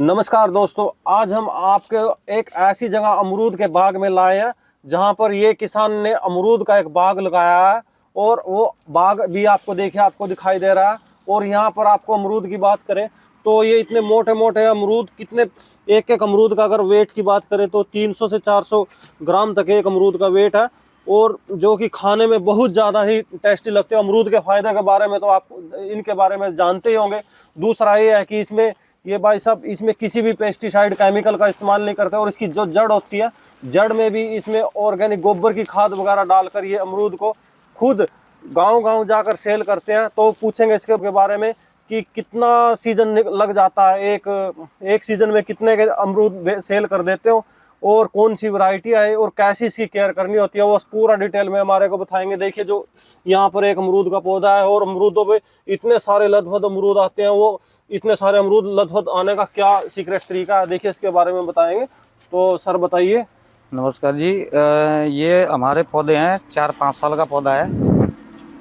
नमस्कार दोस्तों, आज हम आपके एक ऐसी जगह अमरूद के बाग में लाए हैं जहां पर ये किसान ने अमरूद का एक बाग लगाया है और वो बाग भी आपको आपको दिखाई दे रहा है। और यहाँ पर आपको अमरूद की बात करें तो ये इतने मोटे मोटे अमरूद, कितने एक एक अमरूद का अगर वेट की बात करें तो 300 से 400 ग्राम तक एक अमरूद का वेट है, और जो कि खाने में बहुत ज़्यादा ही टेस्टी लगते हैं। अमरूद के फायदे के बारे में तो आप इनके बारे में जानते ही होंगे। दूसरा ये है कि इसमें ये भाई साहब इसमें किसी भी पेस्टिसाइड केमिकल का इस्तेमाल नहीं करते, और इसकी जो जड़ होती है, जड़ में भी इसमें ऑर्गेनिक गोबर की खाद वगैरह डालकर ये अमरूद को खुद गांव-गांव जाकर सेल करते हैं। तो पूछेंगे इसके बारे में कि कितना सीजन लग जाता है, एक सीजन में कितने के अमरूद सेल कर देते हो, और कौन सी वैरायटी है और कैसी इसकी केयर करनी होती है, वो पूरा डिटेल में हमारे को बताएंगे। देखिए जो यहाँ पर एक अमरूद का पौधा है, और अमरूदों पे इतने सारे लदफद अमरूद आते हैं। वो इतने सारे अमरूद लदफद आने का क्या सीक्रेट तरीका है, देखिए इसके बारे में बताएंगे। तो सर बताइए। नमस्कार जी। ये हमारे पौधे हैं, 4-5 साल का पौधा है।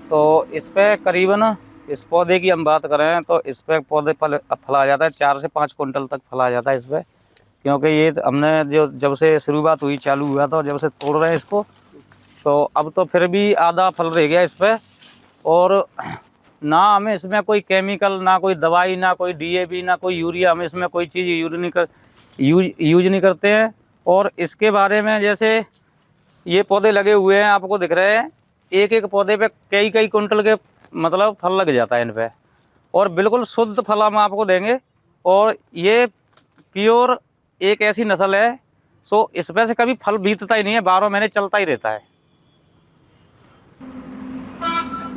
तो इस पे करीबन, इस पौधे की हम बात करें तो इस पे पौधे फल आ जाता है, 4 से 5 कुंटल तक फल आ जाता है इस पे। क्योंकि ये हमने जो जब से शुरुआत हुई, चालू हुआ तो जब से तोड़ रहे हैं इसको, तो अब तो फिर भी आधा फल रह गया इस पे। और ना हमें इसमें कोई केमिकल, ना कोई दवाई, ना कोई डीएपी, ना कोई यूरिया, हम इसमें कोई चीज़ यूज नहीं करते हैं। और इसके बारे में, जैसे ये पौधे लगे हुए हैं आपको दिख रहे हैं, एक एक पौधे पे कई कई कुंटल के मतलब फल लग जाता है इन पे, और बिल्कुल शुद्ध फल हम आपको देंगे। और ये प्योर एक ऐसी नस्ल है, सो इस पे से कभी फल बीतता ही नहीं है, 12 महीने चलता ही रहता है।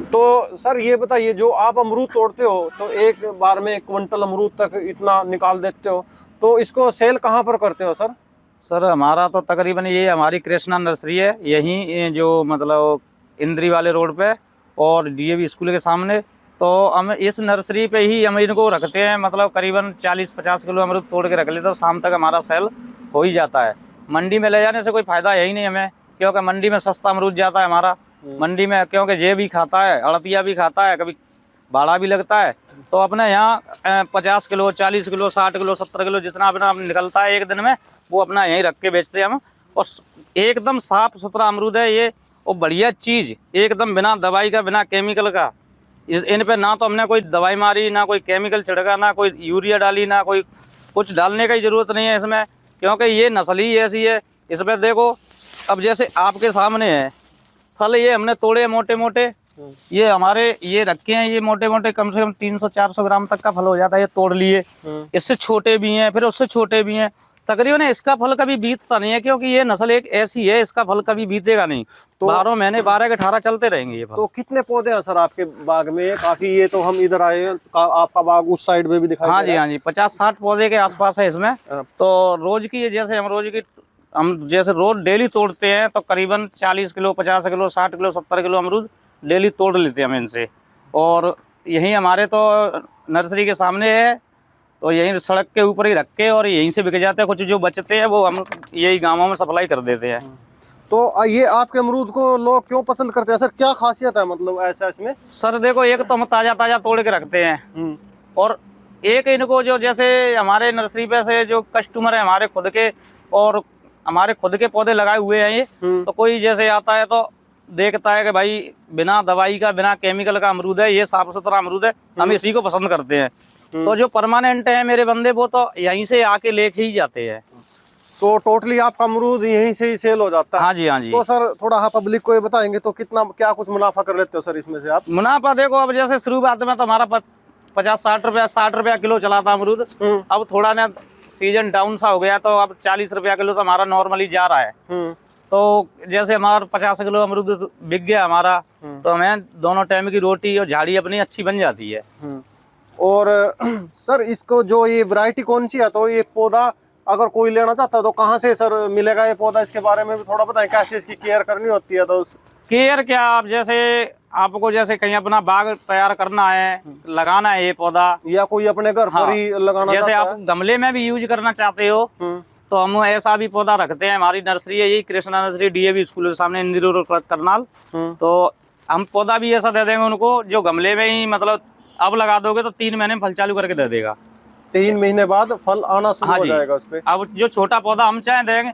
तो सर ये बताइए, जो आप अमरूद तोड़ते हो तो एक बार में 1 क्विंटल अमरूद तक इतना निकाल देते हो, तो इसको सेल कहाँ पर करते हो सर? सर हमारा तो तकरीबन, ये हमारी कृष्णा नर्सरी है, यहीं जो मतलब इंद्री वाले रोड पे और डीएवी स्कूल के सामने। तो हम इस नर्सरी पे ही हम इनको रखते हैं, मतलब करीबन 40-50 किलो अमरूद तोड़ के रख लेते, तो शाम तक हमारा सेल हो ही जाता है। मंडी में ले जाने से कोई फ़ायदा है ही नहीं हमें, क्योंकि मंडी में सस्ता अमरूद जाता है हमारा। मंडी में क्योंकि जे भी खाता है, अड़तिया भी खाता है, कभी भाड़ा भी लगता है। तो अपने यहाँ 50 किलो, 40 किलो, 60 किलो, 70 किलो जितना अपना निकलता है एक दिन में, वो अपना यहीं रख के बेचते हैं हम। और एकदम साफ़ सुथरा अमरूद है ये, और बढ़िया चीज़, एकदम बिना दवाई का, बिना केमिकल का। इन पे ना तो हमने कोई दवाई मारी, ना कोई केमिकल छिड़का, ना कोई यूरिया डाली, ना कोई कुछ डालने की ज़रूरत नहीं है इसमें, क्योंकि ये नस्ल ही ऐसी है। इस पर देखो, अब जैसे आपके सामने है फल, ये हमने तोड़े मोटे मोटे, ये हमारे ये रखे हैं, ये मोटे मोटे कम से कम 300-400 ग्राम तक का फल हो जाता है, ये तोड़ लिए। इससे छोटे भी हैं, फिर उससे छोटे भी हैं। तकरीबन इसका फल कभी बीतता नहीं है, क्योंकि ये नस्ल एक ऐसी है, इसका फल कभी बीतेगा नहीं। तो 12 महीने 12 के 18 चलते रहेंगे ये फल। तो कितने पौधे हैं सर आपके बाग में? काफी, ये तो हम इधर आए हैं, आपका बाग उस साइड में भी दिखाई हाँ दे जी, रहा है। हाँ जी, 50-60 पौधे के आसपास है इसमें। तो रोज की, जैसे हम जैसे रोज डेली तोड़ते हैं, तो करीबन 40 किलो, 50 किलो, 60 किलो, 70 किलो अमरूद डेली तोड़ लेते हैं हम इनसे। और यहीं हमारे तो नर्सरी के सामने है, तो यहीं सड़क के ऊपर ही रख के और यहीं से बिक जाते हैं। कुछ जो बचते हैं वो हम यही गाँवों में सप्लाई कर देते हैं। तो ये आपके अमरूद को लोग क्यों पसंद करते हैं सर? क्या खासियत है मतलब ऐसा इसमें? सर देखो, एक तो हम ताज़ा ताज़ा तोड़ के रखते हैं, और एक इनको जो, जैसे हमारे नर्सरी पे से जो कस्टमर है हमारे खुद के, और हमारे खुद के पौधे लगाए हुए हैं ये, तो कोई जैसे आता है तो देखता है कि भाई बिना दवाई का, बिना केमिकल का अमरूद है, ये साफ सुथरा अमरूद है, हम इसी को पसंद करते हैं। तो जो परमानेंट है मेरे बंदे, वो तो यहीं से आके लेके ही जाते हैं। तो टोटली आपका अमरूद यहीं से ही सेल हो जाता है? हाँ जी, हाँ जी। तो सर थोड़ा हाँ पब्लिक को ये बताएंगे तो कितना, क्या कुछ मुनाफा कर लेते हो सर इसमें से आप? मुनाफा देखो, अब जैसे शुरुआत में तो हमारा 50-60 रुपया किलो चला था अमरूद। अब थोड़ा ना सीजन डाउन सा हो गया, तो अब 40 रुपया किलो तो हमारा नॉर्मली जा रहा है। तो जैसे हमारा 50 किलो अमरूद बिक गया हमारा, तो हमें दोनों टाइम की रोटी और झाड़ी अपनी अच्छी बन जाती है। और सर इसको जो ये वैरायटी कौन सी है, तो ये पौधा अगर कोई लेना चाहता है तो कहाँ से सर मिलेगा ये पौधा? इसके बारे में भी थोड़ा बताएं, कैसे इसकी केयर करनी होती है? तो केयर क्या, आप जैसे आपको जैसे कहीं अपना बाग तैयार करना है, लगाना है ये पौधा, या कोई अपने घर पर ही लगाना, जैसे आप गमले में भी यूज करना चाहते हो, तो हम ऐसा भी पौधा रखते हैं। हमारी नर्सरी है यही कृष्णा नर्सरी, डीएवी स्कूल के सामने, इंदिरा रोड, करनाल। तो हम पौधा भी ऐसा दे देंगे उनको, जो गमले में ही मतलब अब लगा दोगे तो 3 महीने में फल चालू करके दे देगा। 3 महीने बाद फल आना शुरू हाँ हो जी। जाएगा उस पे। अब जो छोटा पौधा हम चाहे देंगे,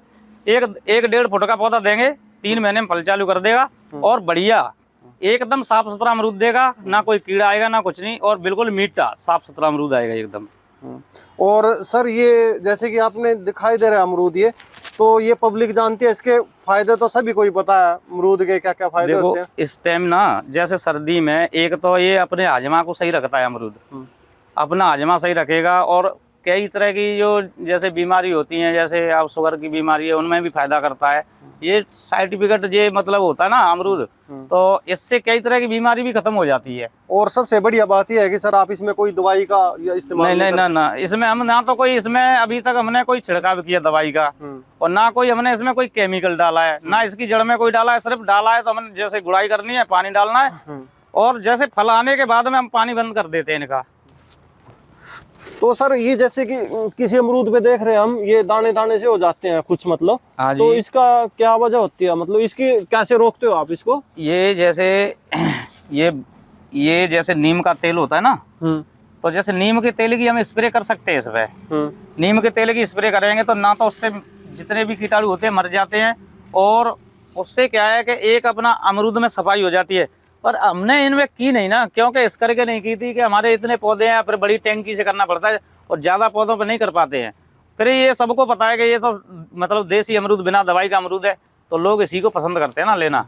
एक 1.5 फुट का पौधा देंगे, 3 महीने में फल चालू कर देगा और बढ़िया एकदम साफ सुथरा अमरूद देगा, ना कोई कीड़ा आएगा ना कुछ नहीं, और बिल्कुल मीठा साफ सुथरा अमरूद आएगा एकदम। और सर ये जैसे कि आपने दिखाई दे रहा है अमरूद, ये तो ये पब्लिक जानती है, इसके फायदे तो सभी को ही पता है, अमरूद के क्या क्या फायदे देखो होते हैं। इस टाइम ना, जैसे सर्दी में एक तो ये अपने हाजमा को सही रखता है अमरूद, अपना हाजमा सही रखेगा, और कई तरह की जो जैसे बीमारी होती हैं, जैसे आप शुगर की बीमारी है, उनमें भी फायदा करता है ये सर्टिफिकेट, ये मतलब होता है ना अमरूद, तो इससे कई तरह की बीमारी भी खत्म हो जाती है। और सबसे बढ़िया बात यह है कि सर आप इसमें कोई दवाई का या इस्तेमाल नहीं नहीं ना, इसमें हम ना तो कोई, इसमें अभी तक हमने कोई छिड़काव किया दवाई का, और ना कोई हमने इसमें कोई केमिकल डाला है, ना इसकी जड़ में कोई डाला है, सिर्फ डाला है तो हमने जैसे गुड़ाई करनी है, पानी डालना है, और जैसे फल आने के बाद में हम पानी बंद कर देते हैं इनका। तो सर ये जैसे कि किसी अमरूद पे देख रहे हैं हम, ये दाने दाने से हो जाते हैं कुछ, मतलब हाँ जी। तो इसका क्या वजह होती है, मतलब इसकी कैसे रोकते हो आप इसको? ये जैसे ये जैसे नीम का तेल होता है ना, तो जैसे नीम के तेल की हम स्प्रे कर सकते हैं इस पे। नीम के तेल की स्प्रे करेंगे तो ना तो उससे जितने भी कीटाणु होते हैं मर जाते हैं, और उससे क्या है कि एक अपना अमरूद में सफाई हो जाती है। पर हमने इनमें की नहीं ना, क्योंकि इस करके नहीं की थी कि हमारे इतने पौधे हैं, फिर बड़ी टैंकी से करना पड़ता है और ज़्यादा पौधों पर नहीं कर पाते हैं। फिर ये सबको पता है कि ये तो मतलब देसी अमरूद बिना दवाई का अमरूद है, तो लोग इसी को पसंद करते हैं ना लेना।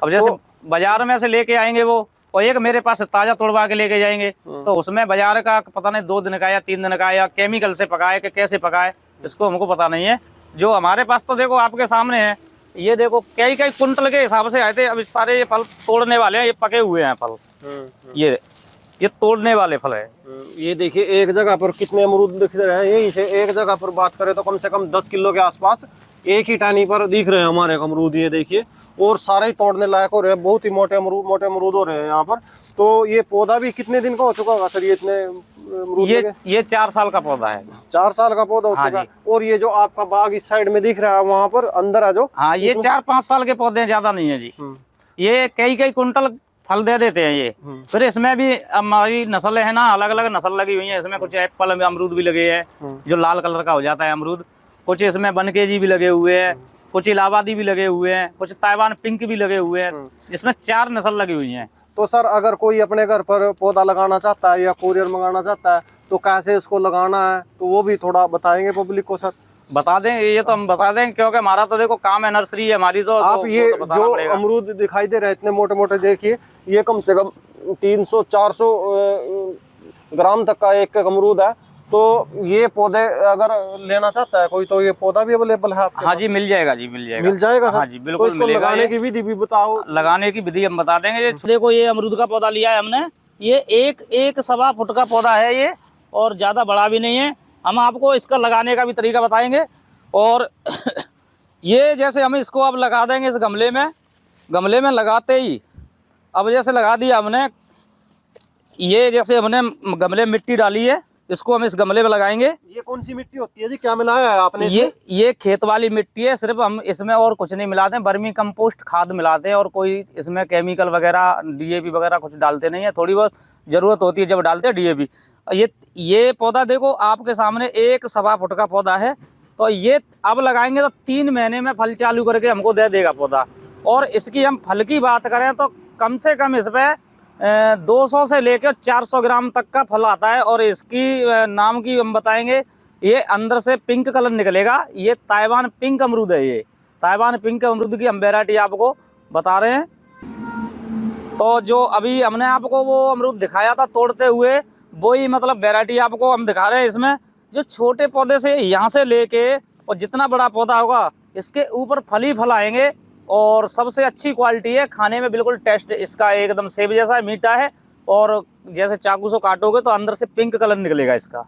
अब जैसे बाजार में से लेके आएंगे वो, और एक मेरे पास ताज़ा तोड़वा के लेके जाएंगे, तो उसमें बाजार का पता नहीं 2 दिन का या 3 दिन का, या केमिकल से पकाए कि कैसे पकाए, इसको हमको पता नहीं है। जो हमारे पास तो देखो आपके सामने है, ये देखो कई कुंटल के हिसाब से आए थे। अब सारे ये फल तोड़ने वाले हैं, ये पके हुए हैं फल, ये तोड़ने वाले फल है। ये देखिए एक जगह पर कितने अमरूद दिख रहे हैं, यहीं से एक जगह पर बात करें तो कम से कम 10 किलो के आसपास एक ही टहनी पर दिख रहे हैं हमारे अमरूद, ये देखिए, और सारे ही तोड़ने लायक हो रहे हैं, बहुत ही मोटे अमरूद हो रहे हैं यहाँ पर। तो ये पौधा भी कितने दिन का हो चुका होगा सर, ये इतने अमरूद ये 4 साल का पौधा है। 4 साल का पौधा हो चुका है। और ये जो आपका बाग इस साइड में दिख रहा है, वहाँ पर अंदर है जो, हाँ ये 4-5 साल के पौधे, ज्यादा नहीं है जी। ये कई कुंटल फल दे देते हैं ये। फिर इसमें भी हमारी नस्ल है ना, अलग अलग नस्ल लगी हुई है इसमें। कुछ एप्पल में अमरूद भी लगे हैं जो लाल कलर का हो जाता है अमरूद, कुछ इसमें बनकेजी भी लगे हुए हैं, कुछ इलाहाबादी भी लगे हुए हैं, कुछ ताइवान पिंक भी लगे हुए हैं। इसमें 4 नस्ल लगी हुई हैं। तो सर अगर कोई अपने घर पर पौधा लगाना चाहता है या कोरियर मंगाना चाहता है तो कैसे इसको लगाना है, तो वो भी थोड़ा बताएंगे पब्लिक को सर? बता दें, ये तो हम बता दें, क्योंकि हमारा तो देखो काम है, नर्सरी है हमारी। तो आप ये तो जो अमरूद दिखाई दे रहे हैं इतने मोटे मोटे, देखिए ये कम से कम 300-400 ग्राम तक का एक अमरूद है। तो ये पौधे अगर लेना चाहता है कोई, तो ये पौधा भी अवेलेबल है आपके? हाँ जी मिल जाएगा जी, मिल जाएगा। मिल जाएगा सर? हाँ जी बिल्कुल। तो इसको लगाने की विधि भी बताओ। लगाने की विधि हम बता देंगे। ये देखो ये अमरूद का पौधा लिया है हमने, ये एक 1.25 फुट का पौधा है ये, और ज़्यादा बड़ा भी नहीं है। हम आपको इसका लगाने का भी तरीका बताएंगे। और ये जैसे हम इसको अब लगा देंगे इस गमले में लगाते ही, अब जैसे लगा दिया हमने, ये जैसे हमने गमले में मिट्टी डाली है, इसको हम इस गमले में लगाएंगे। ये कौन सी मिट्टी होती है जी, क्या मिलाया है आपने? ये खेत वाली मिट्टी है, सिर्फ हम इसमें और कुछ नहीं मिलाते हैं, वर्मी कंपोस्ट खाद मिलाते हैं, और कोई इसमें केमिकल वगैरह डीएपी वगैरह कुछ डालते नहीं है। थोड़ी बहुत जरूरत होती है जब डालते हैं डीएपी। ये पौधा देखो आपके सामने 1.25 फुट का पौधा है, तो ये अब लगाएंगे तो 3 महीने में फल चालू करके हमको दे देगा पौधा। और इसकी हम फल की बात करें तो कम से कम इस पर 200 से लेकर 400 ग्राम तक का फल आता है। और इसकी नाम की हम बताएंगे, ये अंदर से पिंक कलर निकलेगा। ये ताइवान पिंक अमरूद है। ये ताइवान पिंक अमरूद की हम वैरायटी आपको बता रहे हैं। तो जो अभी हमने आपको वो अमरूद दिखाया था तोड़ते हुए, वही मतलब वैरायटी आपको हम दिखा रहे हैं। इसमें जो छोटे पौधे से यहाँ से लेके और जितना बड़ा पौधा होगा, इसके ऊपर फल ही फल आएंगे। और सबसे अच्छी क्वालिटी है, खाने में बिल्कुल टेस्ट इसका एकदम सेब जैसा है, मीठा है। और जैसे चाकू से काटोगे तो अंदर से पिंक कलर निकलेगा इसका।